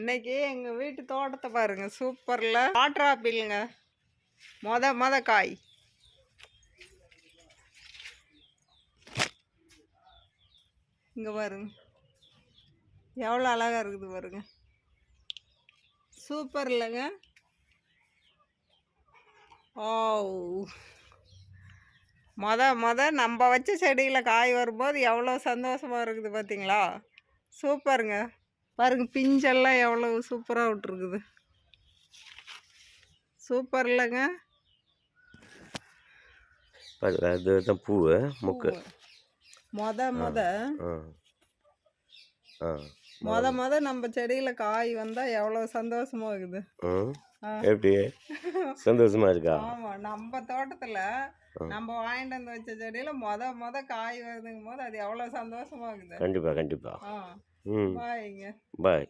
இன்னைக்கு எங்கள் வீட்டு தோட்டத்தை பாருங்க, சூப்பரில் வாட்டர் ஆப்பிளுங்க. மொத காய். இங்கே பாருங்க, எவ்வளோ அழகாக இருக்குது பாருங்க. சூப்பர் இல்லைங்க? ஓ, மொத நம்ம வச்ச செடியில் காய் வரும்போது எவ்வளோ சந்தோஷமாக இருக்குது பார்த்தீங்களா? சூப்பருங்க. பாருங்க, பிஞ்செல்லாம் எவ்வளோ சூப்பராக விட்டுருக்குது. சூப்பர் இல்லைங்க? அதுதான் பூவு முக்கு. மொத நம்ம செடியில காய் வந்தா எவ்வளவு சந்தோஷமா இருக்குது. எப்படி சந்தோஷமா இருக்கா? ஆமா, நம்ம தோட்டத்துல நம்ம வாங்கிட்டு வந்து வச்ச செடியில மொத காய் வருதுங்கும் போது அது எவ்வளவு சந்தோஷமா இருக்குது. கண்டிப்பா. பாய்ங்க. பாய்.